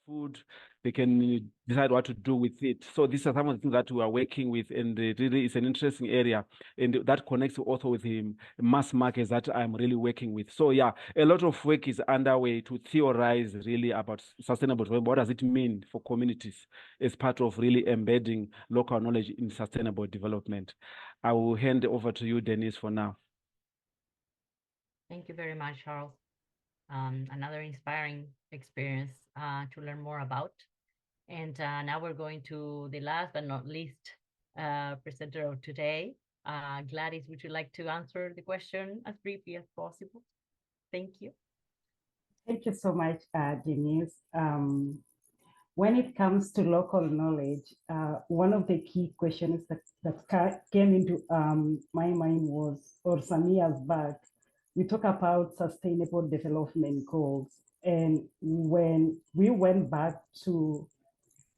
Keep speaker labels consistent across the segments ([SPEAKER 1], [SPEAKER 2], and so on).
[SPEAKER 1] food, they can decide what to do with it. So these are some of the things that we are working with, and it really is an interesting area, and that connects also with the mass markets that I'm really working with. So yeah, a lot of work is underway to theorize really about sustainable development. What does it mean for communities as part of really embedding local knowledge in sustainable development? I will hand over to you, Denise, for now.
[SPEAKER 2] Thank you very much, Charles. Another inspiring experience to learn more about. And now we're going to the last but not least presenter of today. Gladys, would you like to answer the question as briefly as possible? Thank you.
[SPEAKER 3] Thank you so much, Denise. When it comes to local knowledge, one of the key questions that came into my mind was, or some years back, we talk about sustainable development goals. And when we went back to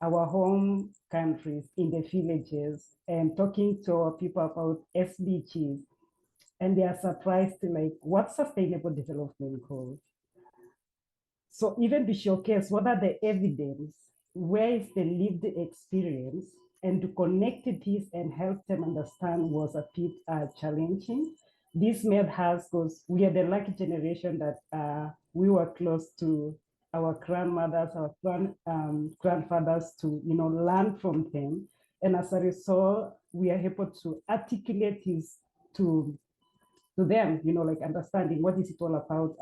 [SPEAKER 3] our home countries in the villages and talking to our people about SDGs, and they are surprised to like, what sustainable development goals? So even to showcase what are the evidence, where is the lived experience, and to connect this and help them understand was a bit challenging. This made us, because we are the lucky generation that we were close to our grandmothers, our grandfathers to learn from them. And as a result, we are able to articulate this to them, like understanding what is it all about,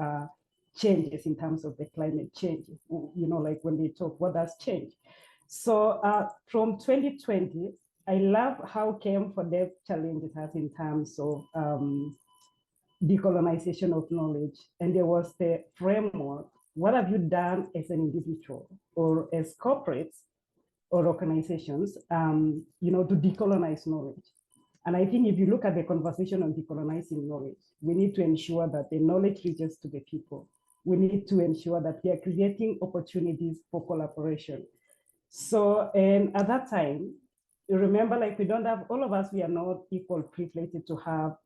[SPEAKER 3] changes in terms of the climate change, like when they talk, what does change? So from 2020, I love how km4deve challenges us in terms of decolonization of knowledge. And there was the framework. What have you done as an individual or as corporates or organizations, to decolonize knowledge? And I think if you look at the conversation on decolonizing knowledge, we need to ensure that the knowledge reaches to the people. We need to ensure that we are creating opportunities for collaboration. So, and at that time, you remember, like we don't have, all of us, we are not equal privileged to have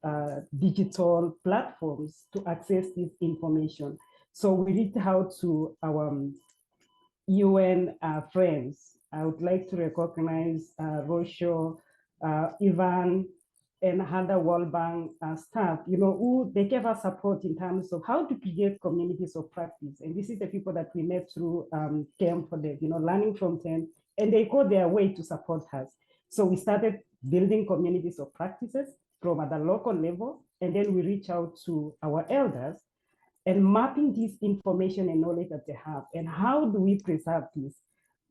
[SPEAKER 3] digital platforms to access this information. So we reached out to our UN friends. I would like to recognize Rosho, Ivan, and other World Bank staff, who they gave us support in terms of how to create communities of practice. And this is the people that we met through km4deve, learning from them, and they go their way to support us. So we started building communities of practices from at the local level, and then we reach out to our elders and mapping this information and knowledge that they have. And how do we preserve this?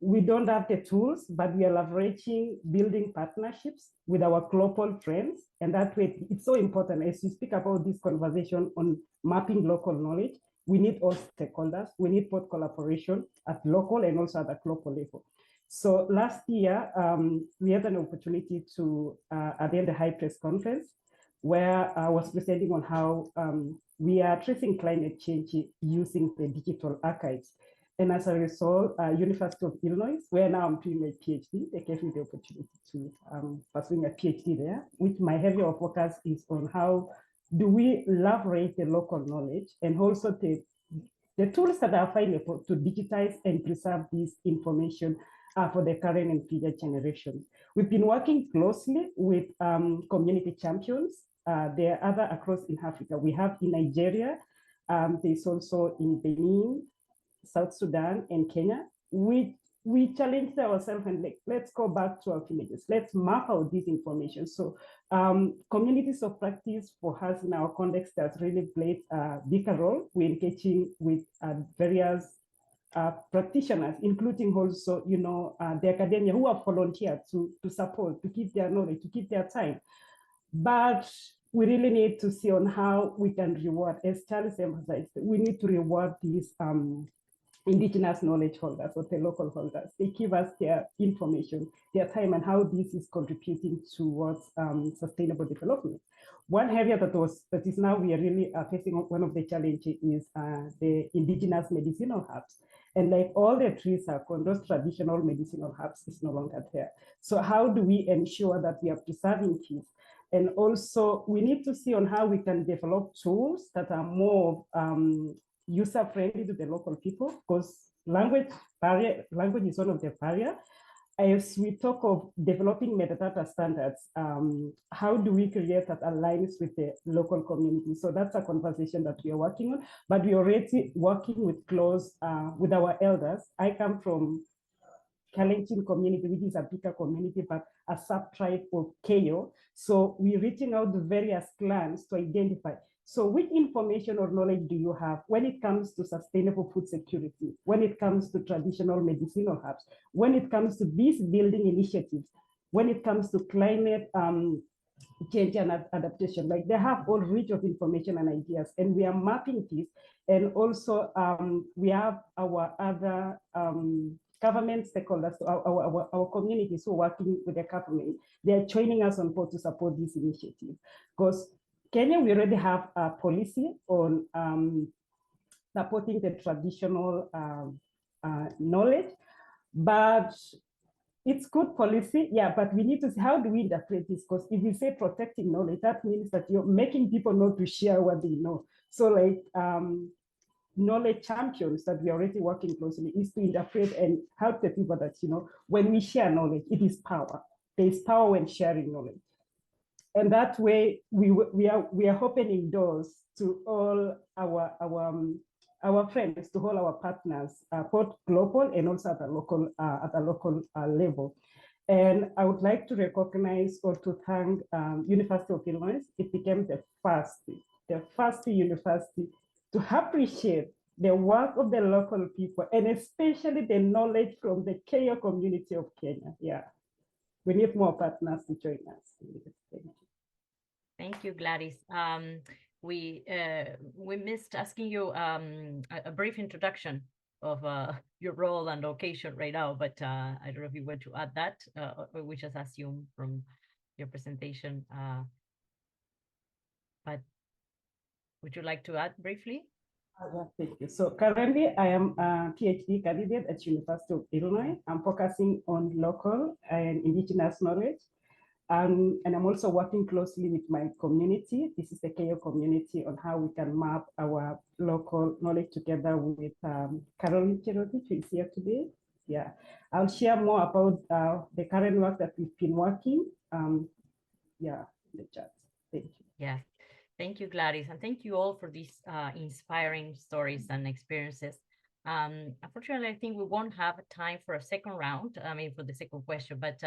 [SPEAKER 3] We don't have the tools, but we are leveraging building partnerships with our global friends. And that way, it's so important as we speak about this conversation on mapping local knowledge, we need all stakeholders. We need both collaboration at local and also at the global level. So last year, we had an opportunity to attend the High Press Conference, where I was presenting on how we are tracing climate change using the digital archives. And as a result, University of Illinois, where now I'm doing my PhD, they gave me the opportunity to pursue a PhD there, which my area of focus is on how do we leverage the local knowledge and also the tools that are available to digitize and preserve this information for the current and future generations. We've been working closely with community champions. There are other across in Africa. We have in Nigeria, there's also in Benin, South Sudan, and Kenya. We challenged ourselves and let's go back to our villages. Let's map out this information. So communities of practice for us in our context has really played a bigger role. We're engaging with various practitioners, including also, the academia who have volunteered to support, to give their knowledge, to give their time. But we really need to see on how we can reward, as Charles emphasized, we need to reward these indigenous knowledge holders or the local holders. They give us their information, their time, and how this is contributing towards sustainable development. One area that is now we are really facing one of the challenges is the indigenous medicinal herbs. And like all the trees are gone, those traditional medicinal herbs is no longer there. So how do we ensure that we are preserving these? And also we need to see on how we can develop tools that are more user-friendly to the local people, because language is one of the barriers. As we talk of developing metadata standards, how do we create that aligns with the local community? So that's a conversation that we are working on, but we're already working with with our elders. I come from Kalenjin community, which is a bigger community, but a sub-tribe of Keyo. So we're reaching out to various clans to identify. So which information or knowledge do you have when it comes to sustainable food security, when it comes to traditional medicinal herbs, when it comes to these building initiatives, when it comes to climate change and adaptation? Like, they have all reach of information and ideas, and we are mapping this. And also we have our other government stakeholders, our communities who are working with the government. They're joining us on board to support this initiative. Because Kenya, we already have a policy on supporting the traditional knowledge, but it's good policy, yeah, but we need to see how do we interpret this, because if we say protecting knowledge, that means that you're making people know to share what they know. So like knowledge champions that we are already working closely is to interpret and help the people that, you know, when we share knowledge, it is power. There is power when sharing knowledge. And that way we are opening doors to all our friends, to all our partners, both global and also at a local level. And I would like to recognize or to thank University of Illinois. It became the first university to appreciate the work of the local people, and especially the knowledge from the Keyo community of Kenya. Yeah, we need more partners to join us.
[SPEAKER 2] Thank you, Gladys. We missed asking you a brief introduction of your role and location right now, but I don't know if you want to add that, or we just assume from your presentation. But would you like to add briefly?
[SPEAKER 3] Thank you. So currently I am a PhD candidate at University of Illinois. I'm focusing on local and indigenous knowledge. And I'm also working closely with my community. This is the Keyo community, on how we can map our local knowledge together with Caroline Cherotich, who is here today. Yeah, I'll share more about the current work that we've been working. Yeah, in the chat. Thank you.
[SPEAKER 2] Yeah, thank you, Gladys. And thank you all for these inspiring stories and experiences. Unfortunately, I think we won't have time for a second round, for the second question, but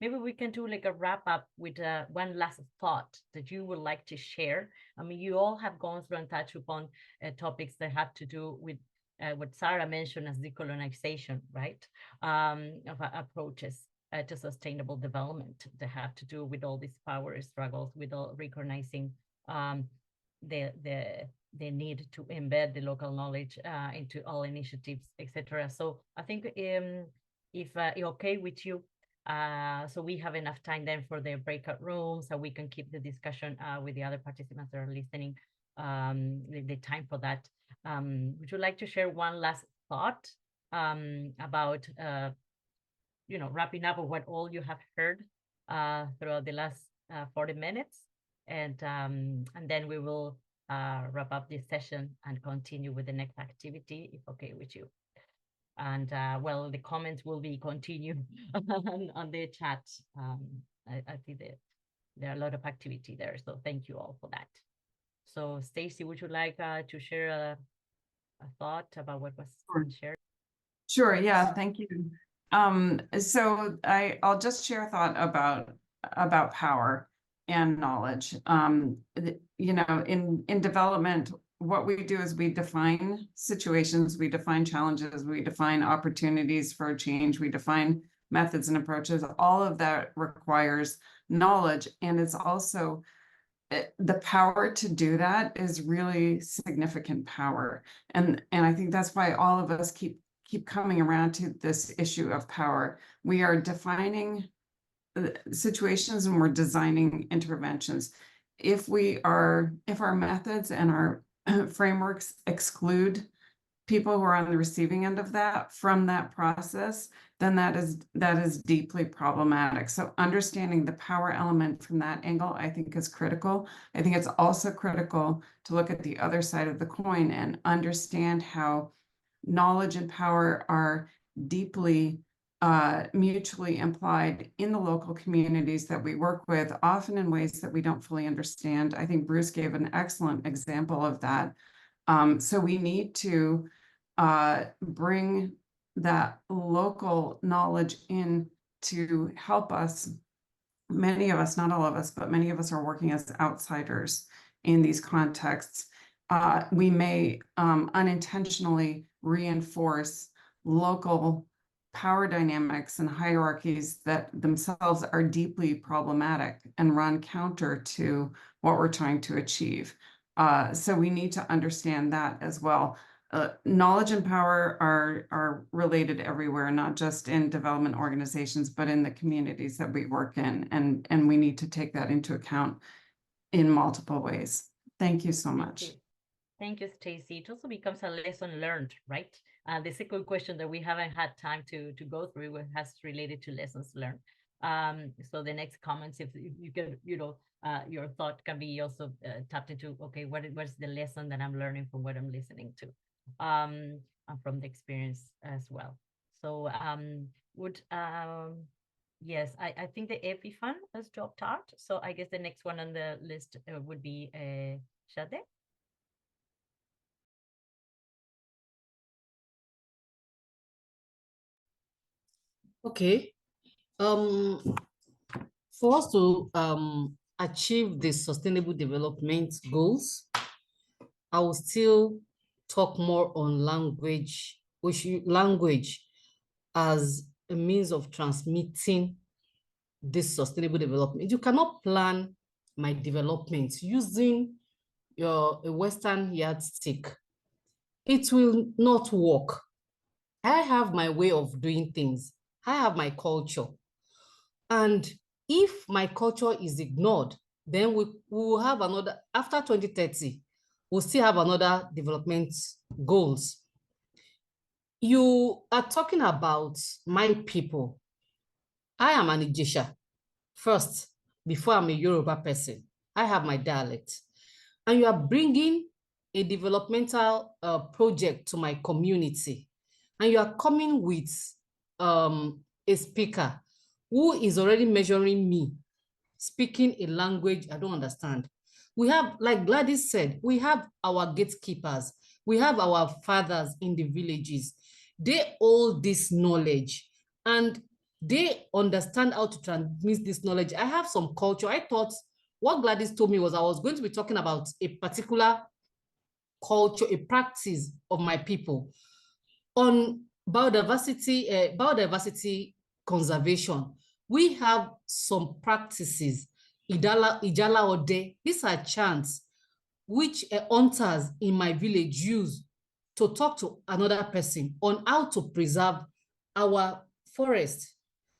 [SPEAKER 2] maybe we can do like a wrap up with one last thought that you would like to share. You all have gone through and touched upon topics that have to do with what Sarah mentioned as decolonization, right? Of approaches to sustainable development that have to do with all these power struggles, with all recognizing the need to embed the local knowledge into all initiatives, etc. So I think if okay with you, so we have enough time then for the breakout rooms, so we can keep the discussion with the other participants that are listening, the time for that. Would you like to share one last thought about, wrapping up of what all you have heard throughout the last 40 minutes? And then we will wrap up this session and continue with the next activity, if okay with you. And well, the comments will be continued on the chat. I think that there are a lot of activity there, so thank you all for that. So Stacey, would you like to share a thought about what was shared?
[SPEAKER 4] Sure, yeah, thank you. So I'll just share a thought about power and knowledge. In development, what we do is we define situations, we define challenges, we define opportunities for change, we define methods and approaches. All of that requires knowledge, and it's also the power to do that is really significant power. And I think that's why all of us keep coming around to this issue of power. We are defining situations and we're designing interventions. If our methods and our frameworks exclude people who are on the receiving end of that from that process, then that is deeply problematic. So understanding the power element from that angle, I think, is critical. I think it's also critical to look at the other side of the coin and understand how knowledge and power are deeply mutually implied in the local communities that we work with, often in ways that we don't fully understand. I think Bruce gave an excellent example of that. So we need to bring that local knowledge in to help us. Many of us, not all of us, but many of us are working as outsiders in these contexts. We may unintentionally reinforce local power dynamics and hierarchies that themselves are deeply problematic and run counter to what we're trying to achieve. So we need to understand that as well. Knowledge and power are related everywhere, not just in development organizations, but in the communities that we work in. And we need to take that into account in multiple ways. Thank you so much.
[SPEAKER 2] Thank you, Stacey. It also becomes a lesson learned, right? The second question that we haven't had time to go through has related to lessons learned. So the next comments, if you can, your thought can be also tapped into, okay, what's the lesson that I'm learning from what I'm listening to, and from the experience as well. So yes, I think the Epiphane has dropped out. So I guess the next one on the list would be Shade.
[SPEAKER 5] Okay. For us to achieve the sustainable development goals, I will still talk more on language, language as a means of transmitting this sustainable development. You cannot plan my development using a Western yardstick. It will not work. I have my way of doing things. I have my culture. And if my culture is ignored, then we will have another, after 2030, we'll still have another development goals. You are talking about my people. I am an Ijesha first, before I'm a Yoruba person. I have my dialect. And you are bringing a developmental project to my community. And you are coming with a speaker who is already measuring me, speaking a language I don't understand. We have, like Gladys said, we have our gatekeepers. We have our fathers in the villages. They hold this knowledge and they understand how to transmit this knowledge. I have some culture. I thought what Gladys told me was I was going to be talking about a particular culture, a practice of my people on biodiversity conservation. We have some practices, Ijala Ode. These are chants which hunters in my village use to talk to another person on how to preserve our forest.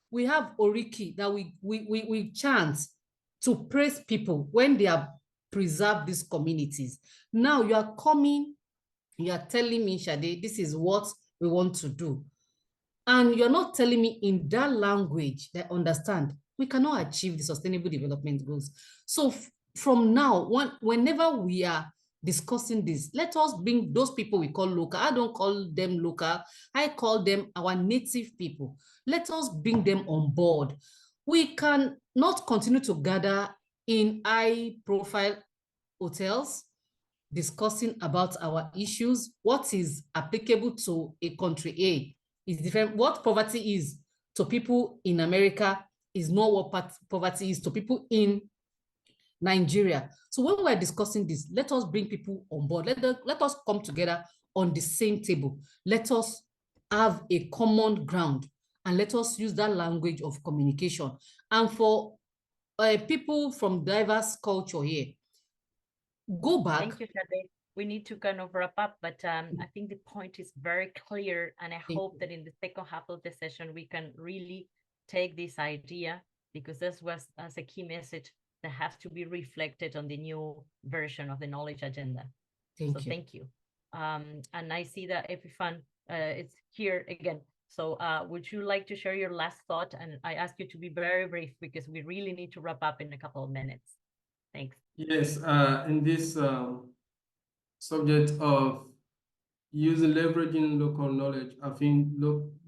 [SPEAKER 5] We have Oriki that we chant to praise people when they have preserved these communities. Now you are coming, you are telling me, Shade, this is what we want to do. And you're not telling me in that language that I understand. We cannot achieve the sustainable development goals. So from now, whenever we are discussing this, let us bring those people we call local. I don't call them local. I call them our native people. Let us bring them on board. We can not continue to gather in high-profile hotels discussing about our issues. What is applicable to a country A is different. What poverty is to people in America is not what poverty is to people in Nigeria. So when we're discussing this, let us bring people on board. Let us come together on the same table. Let us have a common ground and let us use that language of communication. And for people from diverse culture here, go back.
[SPEAKER 2] Thank you, Shade. We need to kind of wrap up, but I think the point is very clear, and I hope that in the second half of the session, we can really take this idea, because this was as a key message that has to be reflected on the new version of the knowledge agenda. Thank you. And I see that Epiphane it's here again. So would you like to share your last thought? And I ask you to be very brief because we really need to wrap up in a couple of minutes. Thanks.
[SPEAKER 6] Yes, in this subject of using leveraging local knowledge, I think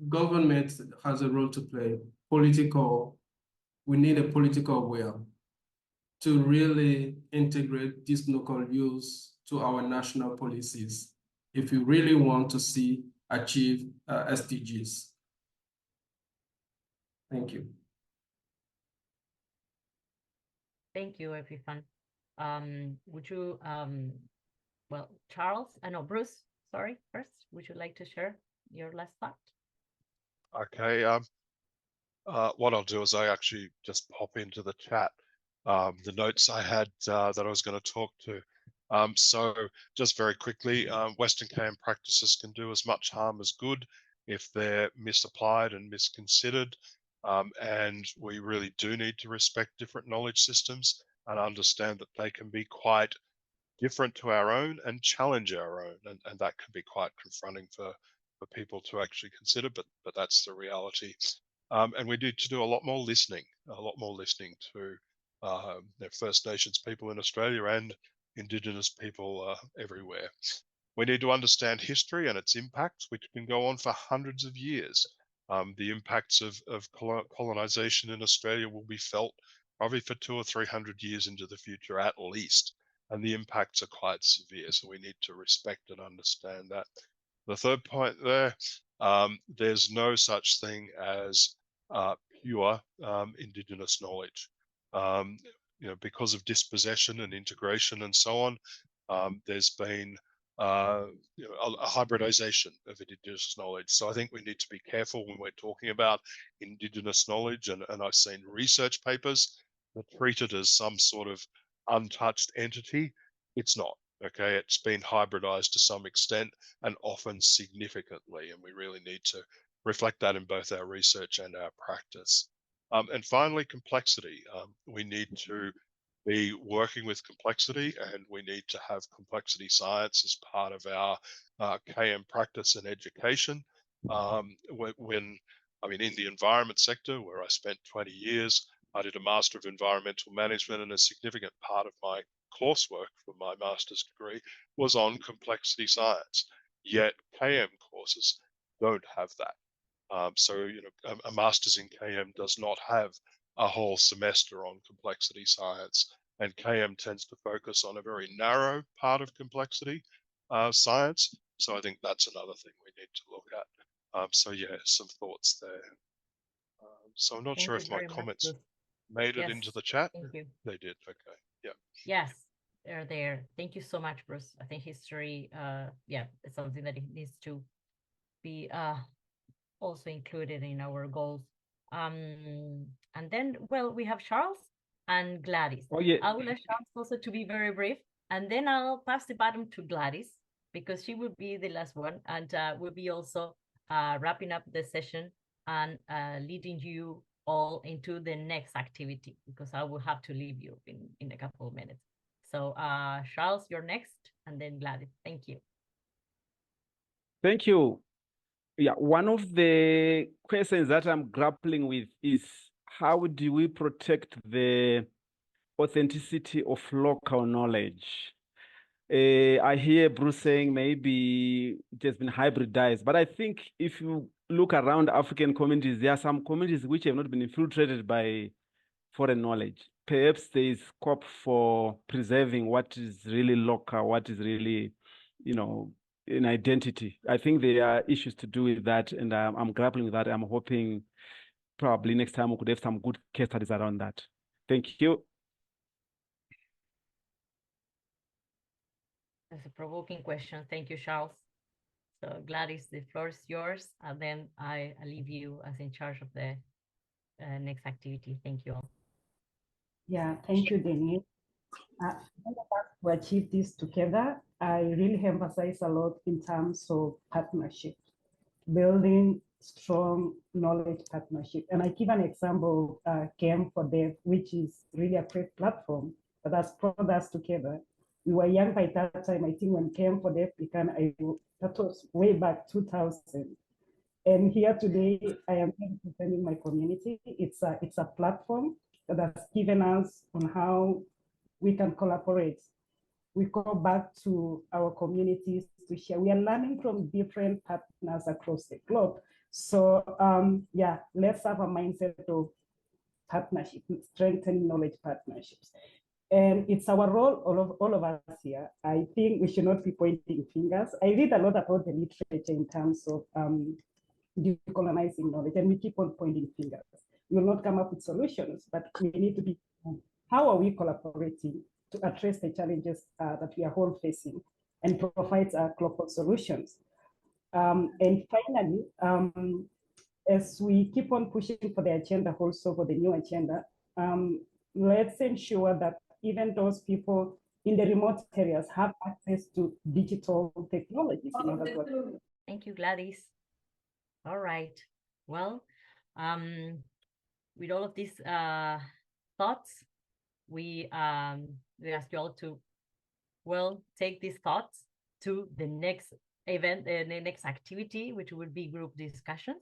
[SPEAKER 6] government has a role to play. We need a political will to really integrate this local use to our national policies if we really want to achieve SDGs. Thank you.
[SPEAKER 2] Thank you, Epiphane. Would you, well, Charles, no, Bruce, sorry, first, would you like to share your last thought?
[SPEAKER 7] Okay, what I'll do is I actually just pop into the chat the notes I had that I was going to talk to. So just very quickly, Western KM practices can do as much harm as good if they're misapplied and misconsidered. And we really do need to respect different knowledge systems and understand that they can be quite different to our own and challenge our own. And that can be quite confronting for people to actually consider, but that's the reality. And we need to do a lot more listening to First Nations people in Australia and Indigenous people everywhere. We need to understand history and its impacts, which can go on for hundreds of years. The impacts of colonization in Australia will be felt probably for 200 or 300 years into the future at least. And the impacts are quite severe, so we need to respect and understand that. The third point there, there's no such thing as pure Indigenous knowledge. Because of dispossession and integration and so on, there's been a hybridization of Indigenous knowledge. So I think we need to be careful when we're talking about Indigenous knowledge, and I've seen research papers that treat it as some sort of untouched entity. It's not. Okay, it's been hybridized to some extent and often significantly, and we really need to reflect that in both our research and our practice. And finally, complexity. We need to be working with complexity, and we need to have complexity science as part of our KM practice and education. In the environment sector, where I spent 20 years, I did a Master of Environmental Management, and a significant part of my coursework for my master's degree was on complexity science. Yet KM courses don't have that. A master's in KM does not have a whole semester on complexity science, and KM tends to focus on a very narrow part of complexity science. So I think that's another thing we need to look at. So yeah, some thoughts there. So I'm not sure if my comments made it into the chat.
[SPEAKER 2] Thank you.
[SPEAKER 7] They did. Okay. Yeah.
[SPEAKER 2] Yes, they're there. Thank you so much, Bruce. I think history, it's something that needs to be also included in our goals. And then, well, we have Charles and Gladys.
[SPEAKER 1] Oh, yeah.
[SPEAKER 2] I will let Charles also to be very brief, and then I'll pass the baton to Gladys, because she will be the last one, and we'll be also wrapping up the session and leading you all into the next activity, because I will have to leave you in a couple of minutes. So Charles, you're next, and then Gladys. Thank you.
[SPEAKER 1] Thank you. Yeah, one of the questions that I'm grappling with is, how do we protect the authenticity of local knowledge? I hear Bruce saying maybe it has been hybridized, but I think if you look around African communities, there are some communities which have not been infiltrated by foreign knowledge. Perhaps there is scope for preserving what is really local, what is really, in identity. I think there are issues to do with that, and I'm grappling with that. I'm hoping probably next time we could have some good case studies around that. Thank you.
[SPEAKER 2] That's a provoking question. Thank you, Charles. So Gladys, the floor is yours, and then I leave you as in charge of the next activity. Thank you all.
[SPEAKER 3] Yeah, thank you, Denise. To achieve this together, I really emphasize a lot in terms of partnership, building strong knowledge partnership. And I give an example of km4deve, which is really a great platform that has brought us together. We were young by that time. I think when km4deve began, that was way back 2000. And here today, I am representing my community. It's a platform that has given us on how we can collaborate. We go back to our communities to share. We are learning from different partners across the globe. So yeah, let's have a mindset of partnership, strengthening knowledge partnerships. And it's our role, all of us here. I think we should not be pointing fingers. I read a lot about the literature in terms of decolonizing knowledge, and we keep on pointing fingers. We will not come up with solutions, but we need to be, how are we collaborating to address the challenges that we are all facing and provide global solutions? And finally, as we keep on pushing for the agenda, also for the new agenda, let's ensure that even those people in the remote areas have access to digital technologies.
[SPEAKER 2] Thank you, Gladys. All right. Well, with all of these thoughts, we ask you all to, well, take these thoughts to the next event, the next activity, which will be group discussions.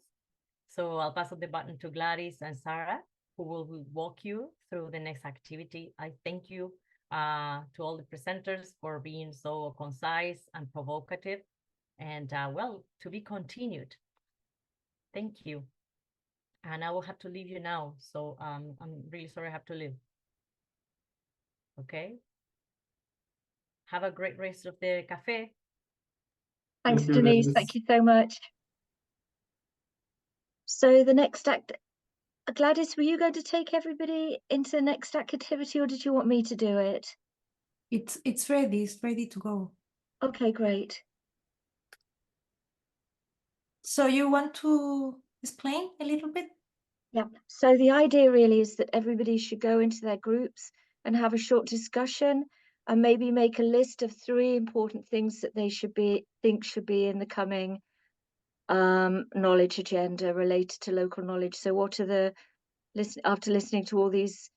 [SPEAKER 2] So I'll pass on the button to Gladys and Sarah, who will walk you through the next activity. I thank you to all the presenters for being so concise and provocative, and well, to be continued. Thank you. And I will have to leave you now. So I'm really sorry I have to leave. Okay. Have a great rest of the cafe.
[SPEAKER 8] Thanks, Denise. Thank you so much. So the next Gladys, were you going to take everybody into the next activity, or did you want me to do it?
[SPEAKER 9] It's ready. It's ready to go.
[SPEAKER 8] Okay, great.
[SPEAKER 9] So you want to explain a little bit?
[SPEAKER 8] Yeah. So the idea really is that everybody should go into their groups and have a short discussion, and maybe make a list of 3 important things that they should be in the coming knowledge agenda related to local knowledge. So what are the, after listening to all these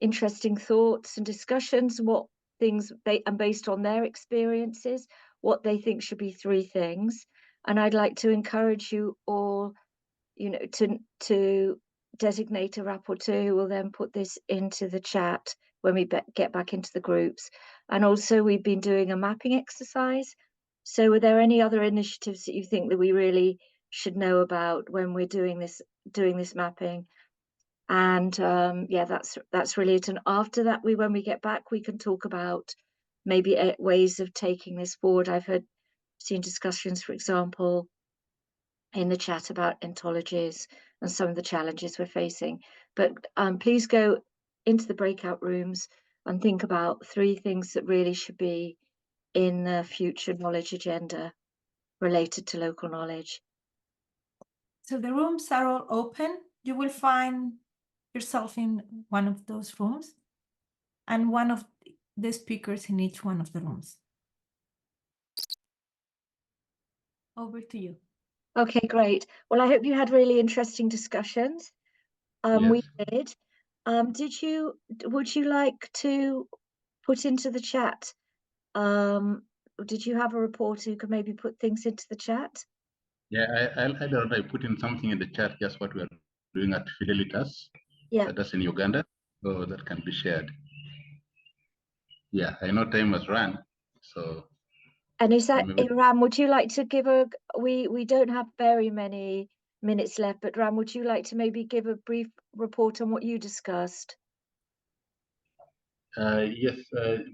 [SPEAKER 8] interesting thoughts and discussions, what things and based on their experiences, what they think should be 3 things. And I'd like to encourage you all, you know, to designate a rapporteur who will then put this into the chat when we get back into the groups. And also we've been doing a mapping exercise. So are there any other initiatives that you think that we really should know about when we're doing this mapping? And yeah, that's really it. And after that, when we get back, we can talk about maybe ways of taking this forward. I've seen discussions, for example, in the chat about ontologies and some of the challenges we're facing. But please go into the breakout rooms and think about 3 things that really should be in the future knowledge agenda related to local knowledge.
[SPEAKER 9] So the rooms are all open. You will find yourself in one of those rooms and one of the speakers in each one of the rooms. Over to you.
[SPEAKER 8] Okay, great. Well, I hope you had really interesting discussions.
[SPEAKER 10] Yes.
[SPEAKER 8] We did. Would you like to put into the chat? Did you have a reporter who could maybe put things into the chat?
[SPEAKER 10] Yeah, I put in something in the chat, just what we are doing at Fidelitas.
[SPEAKER 8] Yeah.
[SPEAKER 10] That's in Uganda, so that can be shared. Yeah, I know time was run, so.
[SPEAKER 8] And is that, Ram, would you like to give we don't have very many minutes left, but Ram, would you like to maybe give a brief report on what you discussed?
[SPEAKER 10] Yes,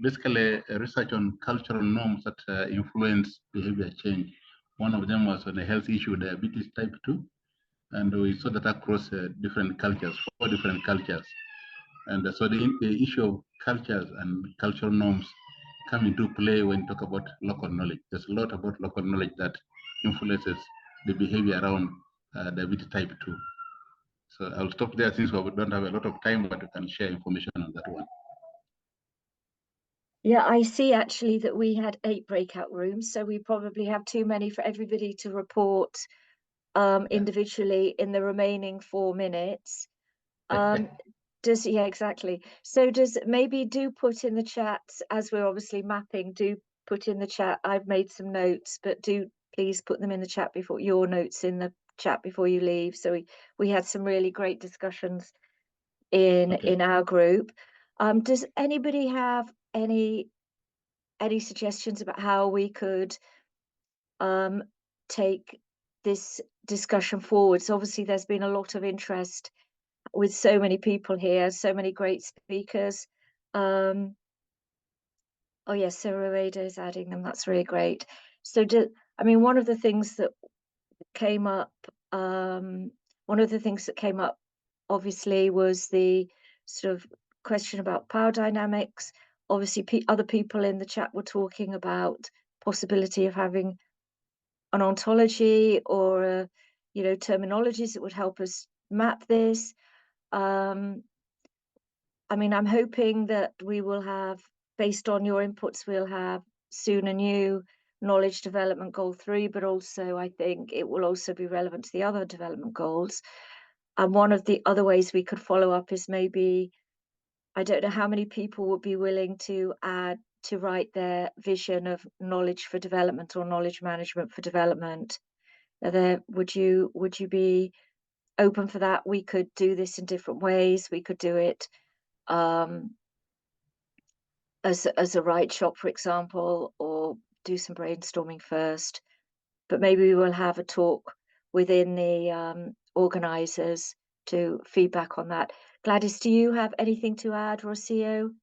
[SPEAKER 10] basically research on cultural norms that influence behavior change. One of them was on a health issue, diabetes type 2. And we saw that across different cultures, 4 different cultures. And so the issue of cultures and cultural norms come into play when you talk about local knowledge. There's a lot about local knowledge that influences the behavior around diabetes type 2. So I'll stop there since we don't have a lot of time, but we can share information on that one.
[SPEAKER 8] Yeah, I see actually that we had 8 breakout rooms, so we probably have too many for everybody to report individually in the remaining 4 minutes. Yeah, exactly. So maybe do put in the chat, as we're obviously mapping, do put in the chat. I've made some notes, but do please put them in the chat before your notes in the chat before you leave. So we had some really great discussions in our group. Does anybody have any suggestions about how we could take this discussion forwards. Obviously, there's been a lot of interest with so many people here, so many great speakers. Oh yes, so Rueda is adding them. That's really great. So, I mean, one of the things that came up, obviously was the sort of question about power dynamics. Obviously, other people in the chat were talking about possibility of having an ontology or terminologies that would help us map this. I mean, I'm hoping that we will have, based on your inputs, we'll have soon a new knowledge development goal 3, but also I think it will also be relevant to the other development goals. And one of the other ways we could follow up is maybe, I don't know how many people would be willing to write their vision of knowledge for development or knowledge management for development. Would you be open for that? We could do this in different ways. We could do it as a write shop, for example, or do some brainstorming first. But maybe we will have a talk within the organizers to feedback on that. Gladys, do you have anything to add, Rocio?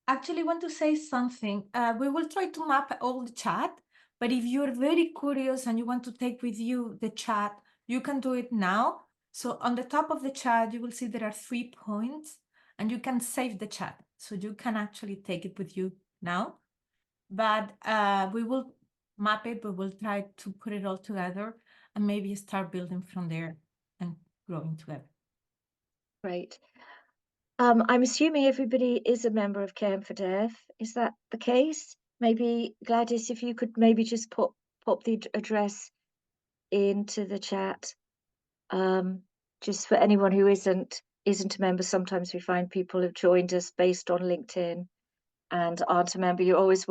[SPEAKER 9] Actually, want to say something. We will try to map all the chat, but if you're very curious and you want to take with you the chat, you can do it now. So on the top of the chat, you will see there are 3 points and you can save the chat. So you can actually take it with you now, but we will map it, but we'll try to put it all together and maybe start building from there and growing together.
[SPEAKER 8] Great. I'm assuming everybody is a member of km4deve. Is that the case? Maybe Gladys, if you could maybe just pop the address into the chat, just for anyone who isn't a member. Sometimes we find people have joined us based on LinkedIn and aren't a member. You're always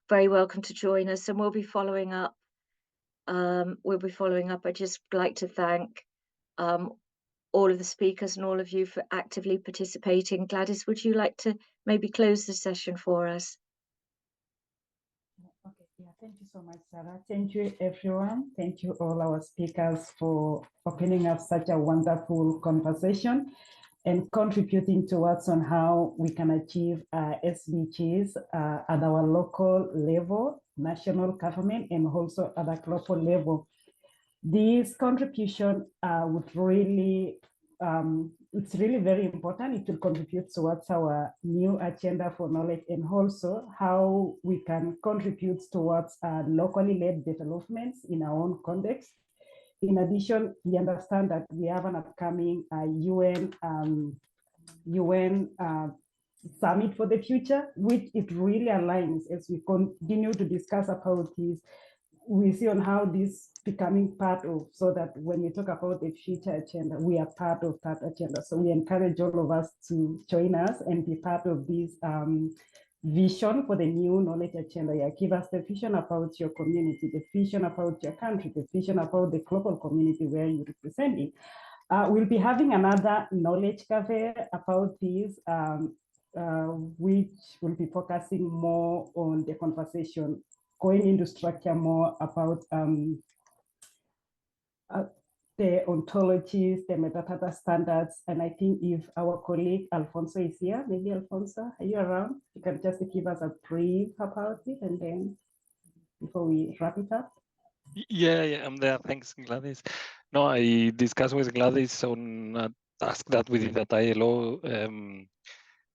[SPEAKER 8] very welcome to join us, and we'll be following up. I'd just like to thank all of the speakers and all of you for actively participating. Gladys, would you like to maybe close the session for us?
[SPEAKER 3] Okay, yeah, thank you so much, Sarah. Thank you, everyone. Thank you, all our speakers, for opening up such a wonderful conversation and contributing towards on how we can achieve SDGs at our local level, national government, and also at a global level. This contribution would really, it's really very important. It will contribute towards our new agenda for knowledge, and also how we can contribute towards locally led developments in our own context. In addition, we understand that we have an upcoming UN summit for the future, which it really aligns as we continue to discuss about this. We see on how this becoming part of, so that when we talk about the future agenda, we are part of that agenda. So we encourage all of us to join us and be part of this vision for the new knowledge agenda. Yeah, give us the vision about your community, the vision about your country, the vision about the global community where you're representing. We'll be having another knowledge cafe about this, which will be focusing more on the conversation, going into structure more about the ontologies, the metadata standards. And I think if our colleague Alfonso is here, maybe Alfonso, are you around? You can just give us a brief about it, and then before we wrap it up.
[SPEAKER 11] Yeah, I'm there. Thanks, Gladys. No, I discussed with Gladys on a task that we did at ILO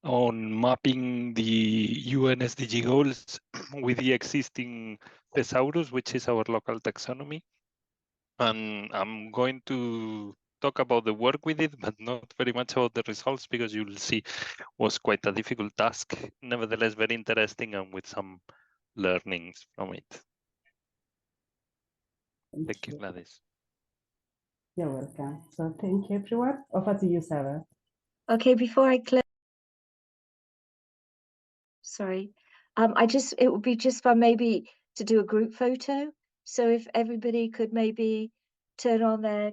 [SPEAKER 11] on mapping the UN SDG goals with the existing thesaurus, which is our local taxonomy. And I'm going to talk about the work we did, but not very much about the results, because you'll see was quite a difficult task. Nevertheless, very interesting and with some learnings from it. Thank you, Gladys.
[SPEAKER 3] You're welcome. So thank you, everyone. Over to you, Sarah.
[SPEAKER 8] Okay, before I close, sorry, it would be just fun maybe to do a group photo. So if everybody could maybe turn on their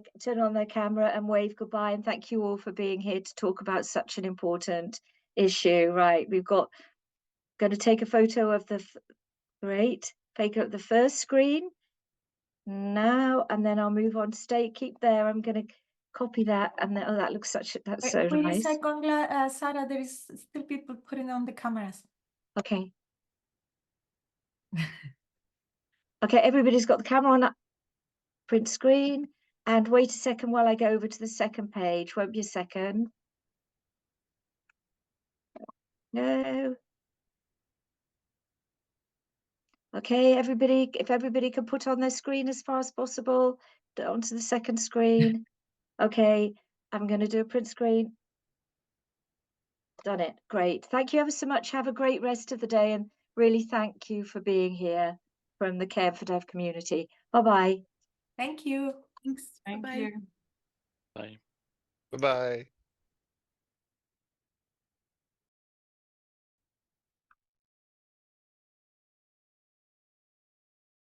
[SPEAKER 8] camera and wave goodbye, and thank you all for being here to talk about such an important issue. Right, we've going to take a photo of the great. take up the first screen now, and then I'll move on to stay. Keep there. I'm going to copy that, and then, oh, that looks that's so
[SPEAKER 9] Wait
[SPEAKER 8] nice.
[SPEAKER 9] a second, Sarah, there is still people putting on the cameras.
[SPEAKER 8] Okay. Okay, everybody's got the camera on. Print screen, and wait a second while I go over to the second page. Won't be a second. No. Okay, everybody, if everybody can put on their screen as far as possible, onto the second screen. Okay, I'm going to do a print screen. Done it. Great. Thank you ever so much. Have a great rest of the day, and really thank you for being here from the km4deve community. Bye-bye.
[SPEAKER 9] Thank you. Thanks.
[SPEAKER 4] Thank
[SPEAKER 9] Bye.
[SPEAKER 4] you.
[SPEAKER 11] Bye.
[SPEAKER 7] Bye-bye.